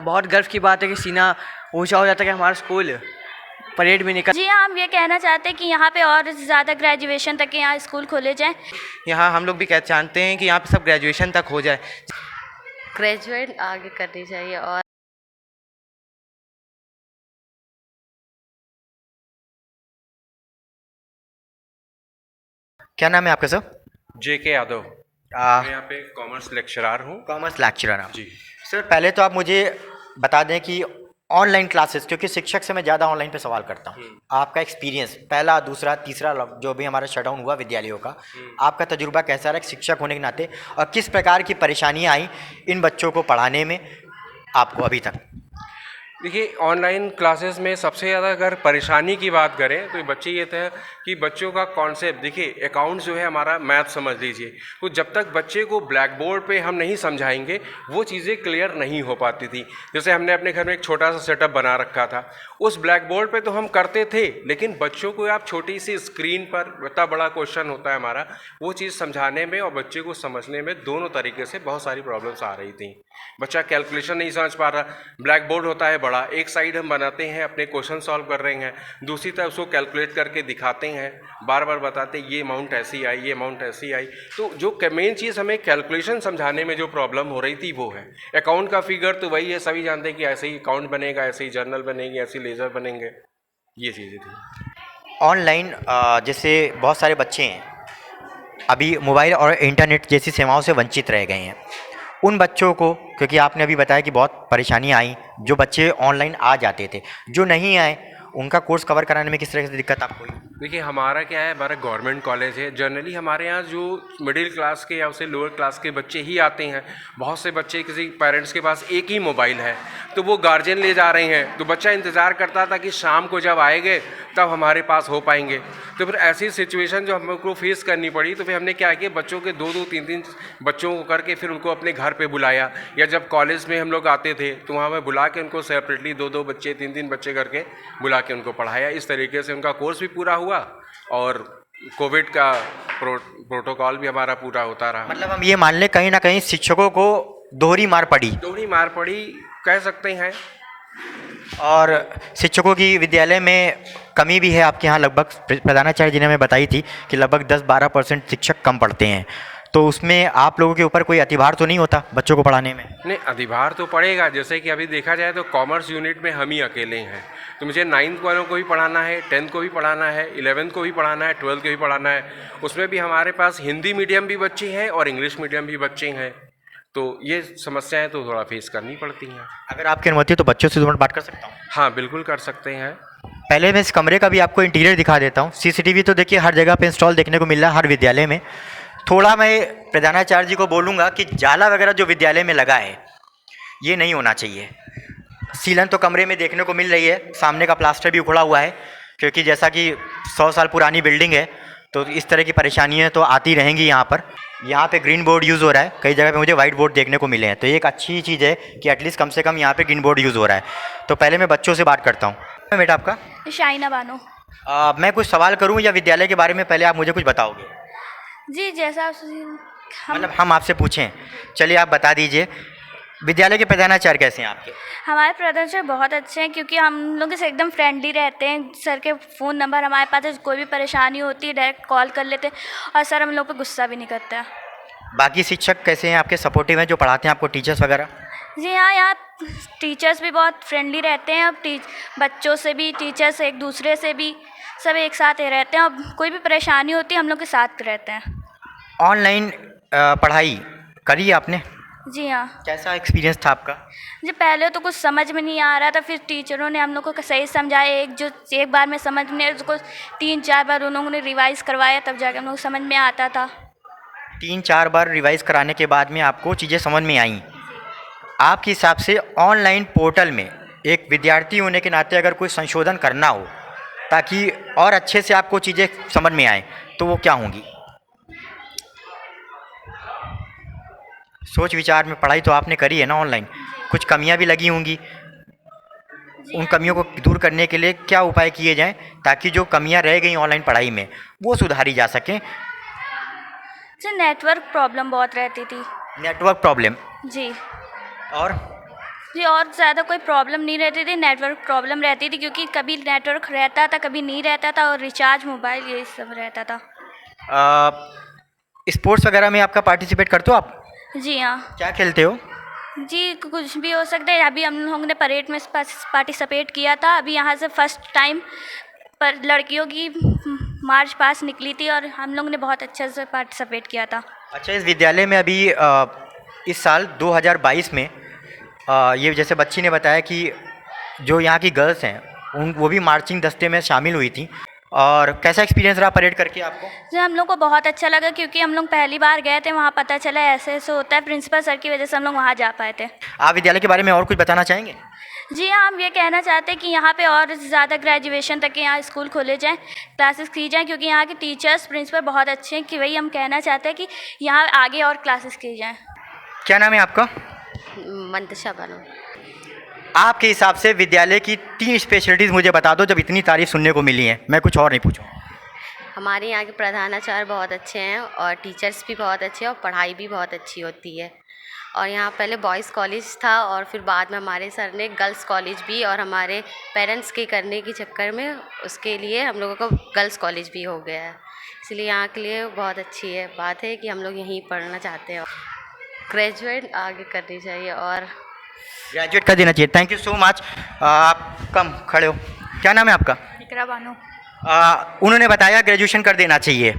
बहुत गर्व की बात है कि सीना ऊंचा हो जाता है कि हमारा स्कूल परेड में निकल। जी हाँ, हम ये कहना चाहते हैं कि यहाँ पे और ज़्यादा ग्रेजुएशन तक के यहाँ स्कूल खोले जाएँ। यहाँ हम लोग भी चाहते हैं कि यहाँ पे सब ग्रेजुएशन तक हो जाए। ग्रेजुएट आगे करनी चाहिए। और क्या नाम है आपका सर? JK यादव। आ, मैं यहाँ पे कॉमर्स लेक्चरर हूँ। कॉमर्स लेक्चरर आप? जी। सर पहले तो आप मुझे बता दें कि ऑनलाइन क्लासेस, क्योंकि शिक्षक से मैं ज़्यादा ऑनलाइन पे सवाल करता हूँ, आपका एक्सपीरियंस पहला दूसरा तीसरा जो भी हमारा शटडाउन हुआ विद्यालयों का, आपका तजुर्बा कैसा रहा एक शिक्षक होने के नाते, और किस प्रकार की परेशानियाँ आई इन बच्चों को पढ़ाने में आपको अभी तक? देखिए, ऑनलाइन क्लासेस में सबसे ज़्यादा अगर परेशानी की बात करें तो बच्चे ये था कि बच्चों का कॉन्सेप्ट, देखिए अकाउंट जो है हमारा मैथ समझ लीजिए, तो जब तक बच्चे को ब्लैक बोर्ड पे हम नहीं समझाएंगे वो चीज़ें क्लियर नहीं हो पाती थी। जैसे हमने अपने घर में एक छोटा सा सेटअप बना रखा था, उस ब्लैक बोर्ड पे तो हम करते थे, लेकिन बच्चों को आप छोटी सी स्क्रीन पर इतना बड़ा क्वेश्चन होता है हमारा, वो चीज़ समझाने में और बच्चे को समझने में दोनों तरीके से बहुत सारी प्रॉब्लम्स आ रही थी। बच्चा कैलकुलेशन नहीं समझ पा रहा, ब्लैक बोर्ड होता है बड़ा, एक साइड हम बनाते हैं अपने क्वेश्चन सॉल्व कर रहे हैं, दूसरी तरफ उसको कैलकुलेट करके दिखाते हैं, बार बार बताते ये अमाउंट ऐसी आई, ये अमाउंट ऐसी आई। तो जो मेन चीज़ हमें कैलकुलेशन समझाने में जो प्रॉब्लम हो रही थी वो है। अकाउंट का फिगर तो वही है, सभी जानते हैं कि ऐसे ही अकाउंट बनेगा, ऐसे ही जर्नल बनेगी, ऐसे ही लेजर बनेंगे, ये चीज़ें थी। ऑनलाइन जैसे बहुत सारे बच्चे हैं अभी मोबाइल और इंटरनेट जैसी सेवाओं से वंचित रह गए हैं, उन बच्चों को, क्योंकि आपने अभी बताया कि बहुत परेशानियाँ आई, जो बच्चे ऑनलाइन आ जाते थे, जो नहीं आए उनका कोर्स कवर कराने में किस तरह से दिक्कत आपको हुई? देखिए, हमारा क्या है, हमारा गवर्नमेंट कॉलेज है, जनरली हमारे यहाँ जो मिडिल क्लास के या उससे लोअर क्लास के बच्चे ही आते हैं। बहुत से बच्चे किसी पेरेंट्स के पास एक ही मोबाइल है, तो वो गार्जियन ले जा रहे हैं, तो बच्चा इंतज़ार करता था कि शाम को जब आएंगे तब हमारे पास हो पाएंगे। तो फिर ऐसी सिचुएशन जो हमको फेस करनी पड़ी, तो फिर हमने क्या किया, बच्चों के दो दो तीन तीन बच्चों को करके फिर उनको अपने घर पे बुलाया, या जब कॉलेज में हम लोग आते थे तो वहाँ पे बुला के उनको सेपरेटली दो दो बच्चे तीन तीन बच्चे करके बुला के उनको पढ़ाया। इस तरीके से उनका कोर्स भी पूरा हुआ और कोविड का प्रोटोकॉल भी हमारा पूरा होता रहा। मतलब हम ये मान लें कहीं ना कहीं शिक्षकों को दोहरी मार पड़ी? दोहरी मार पड़ी कह सकते हैं। और शिक्षकों की विद्यालय में कमी भी है आपके यहाँ, लगभग प्रधानाचार्य जी ने हमें बताई थी कि लगभग 10-12% शिक्षक कम पढ़ते हैं, तो उसमें आप लोगों के ऊपर कोई अतिभार तो नहीं होता बच्चों को पढ़ाने में? नहीं, अधिभार तो पड़ेगा। जैसे कि अभी देखा जाए तो कॉमर्स यूनिट में हम ही अकेले हैं, तो मुझे 9th वालों को भी पढ़ाना है, 10th को भी पढ़ाना है, 11th को भी पढ़ाना है, 12th को भी पढ़ाना है। उसमें भी हमारे पास हिंदी मीडियम भी बच्चे हैं और इंग्लिश मीडियम भी बच्चे हैं, तो ये समस्याएं तो थोड़ा फेस करनी पड़ती हैं। अगर आपकी अनुमति तो बच्चों से 2 मिनट बात कर सकता हूँ? हाँ, बिल्कुल कर सकते हैं। पहले मैं इस कमरे का भी आपको इंटीरियर दिखा देता हूँ। सीसीटीवी तो देखिए हर जगह पे इंस्टॉल देखने को मिल रहा है, हर विद्यालय में। थोड़ा मैं प्रधानाचार्य जी को बोलूँगा कि जाला वगैरह जो विद्यालय में लगा है ये नहीं होना चाहिए। सीलन तो कमरे में देखने को मिल रही है, सामने का प्लास्टर भी उखड़ा हुआ है, क्योंकि जैसा कि 100 साल पुरानी बिल्डिंग है तो इस तरह की परेशानियाँ तो आती रहेंगी यहाँ पर। यहाँ पे ग्रीन बोर्ड यूज़ हो रहा है, कई जगह पे मुझे वाइट बोर्ड देखने को मिले हैं, तो ये एक अच्छी चीज़ है कि एटलीस्ट कम से कम यहाँ पे ग्रीन बोर्ड यूज़ हो रहा है। तो पहले मैं बच्चों से बात करता हूँ। बेटा आपका? शाइना बानो। मैं कुछ सवाल करूँ या विद्यालय के बारे में पहले आप मुझे कुछ बताओगे? जी, जैसा मतलब हम आपसे पूछें? चलिए आप बता दीजिए, विद्यालय के प्रधानाचार्य कैसे हैं आपके? हमारे प्रदर्शन बहुत अच्छे हैं, क्योंकि हम लोग से एकदम फ्रेंडली रहते हैं। सर के फ़ोन नंबर हमारे पास है, कोई भी परेशानी होती है डायरेक्ट कॉल कर लेते हैं, और सर हम लोग पे गुस्सा भी नहीं करते हैं। बाकी शिक्षक कैसे हैं आपके, सपोर्टिव हैं जो पढ़ाते हैं आपको, टीचर्स वगैरह? जी हाँ, यहाँ टीचर्स भी बहुत फ्रेंडली रहते हैं। अब बच्चों से भी, टीचर्स एक दूसरे से भी, सब एक साथ ही रहते हैं। अब कोई भी परेशानी होती है हम लोग के साथ रहते हैं। ऑनलाइन पढ़ाई करी आपने? जी हाँ। कैसा एक्सपीरियंस था आपका? जी, पहले तो कुछ समझ में नहीं आ रहा था, फिर टीचरों ने हम लोग को सही समझाया। एक बार में समझ में नहीं, उसको 3-4 बार उन लोगों ने रिवाइज़ करवाया, तब जाकर हम लोग समझ में आता था। 3-4 बार रिवाइज़ कराने के बाद में आपको चीज़ें समझ में आईं। आपके हिसाब से ऑनलाइन पोर्टल में एक विद्यार्थी होने के नाते अगर कोई संशोधन करना हो ताकि और अच्छे से आपको चीज़ें समझ में आएँ, तो वो क्या होंगी? सोच विचार में पढ़ाई तो आपने करी है ना ऑनलाइन, कुछ कमियां भी लगी होंगी, उन कमियों को दूर करने के लिए क्या उपाय किए जाएं ताकि जो कमियां रह गई ऑनलाइन पढ़ाई में वो सुधारी जा सकें? जी, नेटवर्क प्रॉब्लम बहुत रहती थी। Network problem? जी। और जी और ज़्यादा कोई प्रॉब्लम नहीं रहती थी, नेटवर्क प्रॉब्लम रहती थी क्योंकि कभी नेटवर्क रहता था कभी नहीं रहता था, और रिचार्ज मोबाइल यही सब रहता था। स्पोर्ट्स वगैरह में आपका पार्टिसिपेट करते हो आप? जी हाँ। क्या खेलते हो? जी कुछ भी हो सकता है। अभी हम लोगों ने परेड में पार्टिसिपेट किया था। अभी यहाँ से फर्स्ट टाइम पर लड़कियों की मार्च पास्ट निकली थी और हम लोगों ने बहुत अच्छे से पार्टिसिपेट किया था। अच्छा, इस विद्यालय में अभी इस साल 2022 में ये जैसे बच्ची ने बताया कि जो यहाँ की गर्ल्स हैं वो भी मार्चिंग दस्ते में शामिल हुई थी, और कैसा एक्सपीरियंस रहा परेड करके आपको? जी हम लोग को बहुत अच्छा लगा क्योंकि हम लोग पहली बार गए थे, वहाँ पता चला ऐसे ऐसे होता है। प्रिंसिपल सर की वजह से हम लोग वहाँ जा पाए थे। आप विद्यालय के बारे में और कुछ बताना चाहेंगे? जी हाँ, हम ये कहना चाहते हैं कि यहाँ पे और ज़्यादा ग्रेजुएशन तक के यहाँ स्कूल खोले जाएँ, क्लासेस की जाएँ, क्योंकि यहाँ के टीचर्स प्रिंसिपल बहुत अच्छे हैं। कि वही हम कहना चाहते हैं कि यहाँ आगे और क्लासेस की जाएँ। क्या नाम है आपका? मंतशा बानो। आपके हिसाब से विद्यालय की 3 स्पेशलिटीज़ मुझे बता दो जब इतनी तारीफ सुनने को मिली है, मैं कुछ और नहीं पूछूँ। हमारे यहाँ के प्रधानाचार्य बहुत अच्छे हैं और टीचर्स भी बहुत अच्छे हैं और पढ़ाई भी बहुत अच्छी होती है। और यहाँ पहले बॉयज़ कॉलेज था और फिर बाद में हमारे सर ने गर्ल्स कॉलेज भी, और हमारे पेरेंट्स के करने के चक्कर में उसके लिए हम लोगों को गर्ल्स कॉलेज भी हो गया है। इसलिए यहाँ के लिए बहुत अच्छी है बात है कि हम लोग यहीं पढ़ना चाहते हैं। ग्रेजुएट आगे करनी चाहिए और ग्रेजुएट कर देना चाहिए। Thank you so much. आप कम खड़े हो। क्या नाम है आपका? इकरा बानो। उन्होंने बताया ग्रेजुएशन कर देना चाहिए।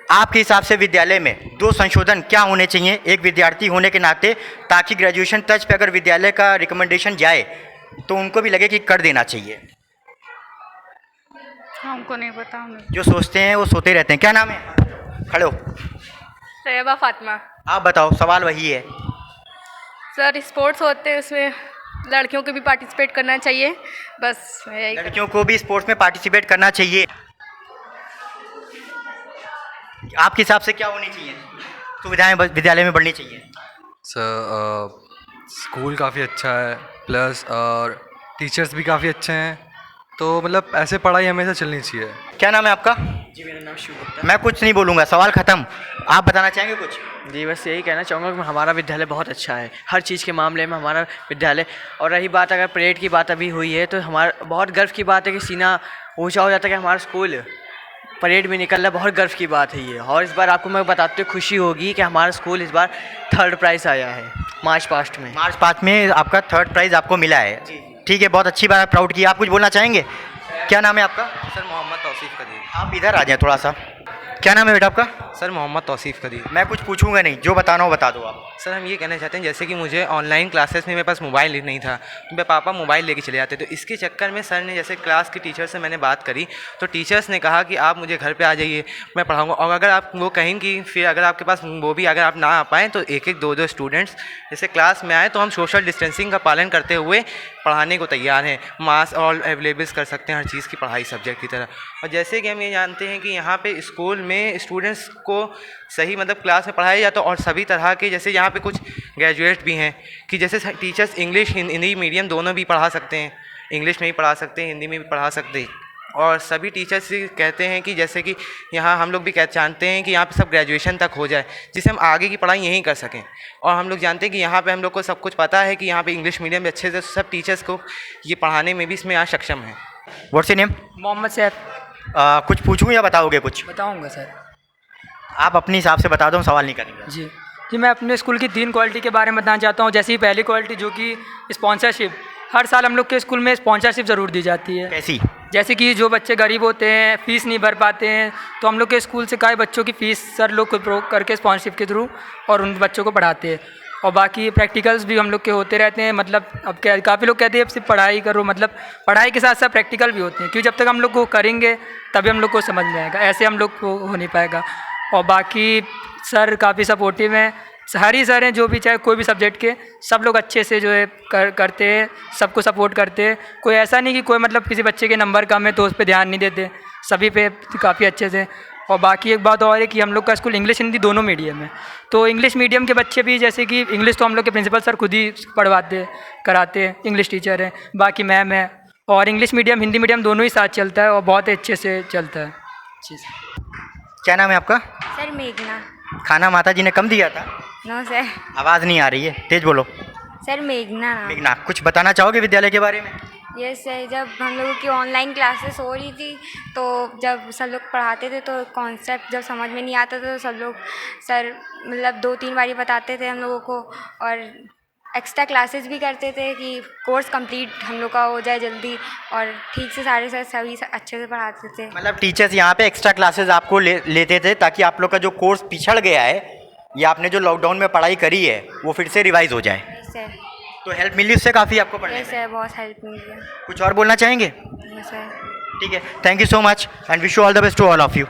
आपके हिसाब से विद्यालय में 2 संशोधन क्या होने चाहिए एक विद्यार्थी होने के नाते, ताकि ग्रेजुएशन टच पे अगर विद्यालय का रिकमेंडेशन जाए तो उनको भी लगे कि कर देना चाहिए? हमको नहीं पता। हमें जो सोचते हैं वो सोते रहते हैं। क्या नाम है? खड़े हो। तैयबा फातिमा। आप बताओ, सवाल वही है। सर स्पोर्ट्स होते हैं, उसमें लड़कियों को भी पार्टिसिपेट करना चाहिए, बस यही। लड़कियों को भी स्पोर्ट्स में पार्टिसिपेट करना चाहिए। आपके हिसाब से क्या होनी चाहिए सुविधाएं विद्यालय में बढ़नी चाहिए? सर स्कूल काफ़ी अच्छा है, प्लस और टीचर्स भी काफ़ी अच्छे हैं, तो मतलब ऐसे पढ़ाई हमेशा चलनी चाहिए। क्या नाम है आपका? जी मेरा नाम शिव गुप्ता। मैं कुछ नहीं बोलूँगा, सवाल ख़त्म। आप बताना चाहेंगे कुछ? जी बस यही कहना चाहूँगा कि हमारा विद्यालय बहुत अच्छा है हर चीज़ के मामले में, हमारा विद्यालय। और रही बात अगर परेड की बात अभी हुई है तो हमारा बहुत गर्व की बात है कि सीना ऊंचा हो जाता है कि हमारा स्कूल परेड में निकल रहा है। बहुत गर्व की बात है ये। और इस बार आपको मैं बताते हुए खुशी होगी कि हमारा स्कूल इस बार 3rd प्राइज़ आया है मार्च पास्ट में। मार्च पास्ट में आपका 3rd प्राइज़ आपको मिला है। ठीक है, बहुत अच्छी बात, प्राउड की। आप कुछ बोलना चाहेंगे? क्या नाम है आपका? सर मोहम्मद तौसीफ़ कदीर। आप इधर आ जाएं थोड़ा सा। क्या नाम है बेटा आपका? सर मोहम्मद तौसीफ़ कदीर। मैं कुछ पूछूंगा नहीं, जो बताना हो बता दो आप। सर हम ये कहना चाहते हैं जैसे कि मुझे ऑनलाइन क्लासेस में मेरे पास मोबाइल नहीं था, तो मेरे पापा मोबाइल लेके चले जाते, तो इसके चक्कर में सर ने जैसे क्लास के टीचर से मैंने बात करी तो टीचर्स ने कहा कि आप मुझे घर पे आ जाइए, मैं पढ़ाऊंगा। और अगर आप वो कहें कि फिर अगर आपके पास वो भी अगर आप ना आ पाएँ तो 1-1 2-2 स्टूडेंट्स जैसे क्लास में आए तो हम सोशल डिस्टेंसिंग का पालन करते हुए पढ़ाने को तैयार हैं। मास्क और अवेलेबल कर सकते हैं हर चीज़ की पढ़ाई सब्जेक्ट की तरह। और जैसे कि हम ये जानते हैं कि यहाँ पे स्कूल में स्टूडेंट्स को सही मतलब क्लास में पढ़ाया जाता है, और सभी तरह के जैसे यहाँ पे कुछ ग्रेजुएट भी हैं कि जैसे टीचर्स इंग्लिश हिंदी मीडियम दोनों भी पढ़ा सकते हैं, इंग्लिश में भी पढ़ा सकते हैं, हिंदी में भी पढ़ा सकते हैं। और सभी टीचर्स कहते हैं कि जैसे कि यहाँ हम लोग भी चाहते हैं कि यहाँ पे सब ग्रेजुएशन तक हो जाए, जिससे हम आगे की पढ़ाई यहीं कर सकें। और हम लोग जानते हैं कि यहाँ पे हम लोग को सब कुछ पता है कि यहाँ पे इंग्लिश मीडियम में अच्छे से सब टीचर्स को ये पढ़ाने में भी इसमें आज सक्षम है। What's your name? Mohammed Saif. कुछ पूछूं या बताओगे कुछ? बताऊंगा सर। आप अपने हिसाब से बता दो, सवाल नहीं करेंगे। जी मैं अपने स्कूल की 3 क्वालिटी के बारे में बताना चाहता हूँ। जैसे पहली क्वालिटी जो कि स्पॉन्सरशिप, हर साल हम लोग के स्कूल में स्पॉन्सरशिप ज़रूर दी जाती है। कैसी? जैसे कि जो बच्चे गरीब होते हैं, फ़ीस नहीं भर पाते हैं, तो हम लोग के स्कूल से कई बच्चों की फ़ीस सर लोग करके स्पॉन्सरशिप के थ्रू और उन बच्चों को पढ़ाते हैं। और बाकी प्रैक्टिकल्स भी हम लोग के होते रहते हैं। मतलब अब क्या, काफ़ी लोग कहते हैं अब सिर्फ पढ़ाई करो, मतलब पढ़ाई के साथ साथ प्रैक्टिकल भी होते हैं, क्योंकि जब तक हम लोग को करेंगे तभी हम लोग को समझ में आएगा, ऐसे हम लोग को हो नहीं पाएगा। और बाकी सर काफ़ी सपोर्टिव हैं, सारी सर हैं जो भी, चाहे कोई भी सब्जेक्ट के, सब लोग अच्छे से जो है करते हैं, सबको सपोर्ट करते हैं। कोई ऐसा नहीं कि कोई मतलब किसी बच्चे के नंबर कम है तो उस पर ध्यान नहीं देते, सभी पे काफ़ी अच्छे से। और बाकी एक बात और है कि हम लोग का स्कूल इंग्लिश हिंदी दोनों मीडियम है, तो इंग्लिश मीडियम के बच्चे भी, जैसे कि इंग्लिश तो हम लोग के प्रिंसिपल सर खुद ही पढ़वाते कराते हैं, इंग्लिश टीचर हैं, बाकी मैम है। और इंग्लिश मीडियम हिंदी मीडियम दोनों ही साथ चलता है और बहुत अच्छे से चलता है। जी सर। क्या नाम है आपका? सर मेघना। खाना माता जी ने कम दिया था? No sir. आवाज़ नहीं आ रही है, तेज बोलो। सर मेघना नाम। मेघना, कुछ बताना चाहोगे विद्यालय के बारे में? यस सर, जब हम लोगों की ऑनलाइन क्लासेस हो रही थी तो जब सब लोग पढ़ाते थे तो कॉन्सेप्ट जब समझ में नहीं आता था तो सब लोग सर मतलब 2-3 बारी बताते थे हम लोगों को, और एक्स्ट्रा क्लासेस भी करते थे कि कोर्स कंप्लीट हम लोग का हो जाए जल्दी, और ठीक से सारे सर सभी अच्छे से पढ़ाते थे। मतलब टीचर्स यहाँ पे एक्स्ट्रा क्लासेस आपको लेते थे ताकि आप लोग का जो कोर्स पिछड़ गया है या आपने जो लॉकडाउन में पढ़ाई करी है वो फिर से रिवाइज हो जाए। Yes sir. तो हेल्प मिली उससे काफ़ी आपको पढ़ने यस में? सर, बहुत हेल्प मिली है। कुछ और बोलना चाहेंगे? Yes sir. ठीक है, thank you so much and wish you all the best to all of you.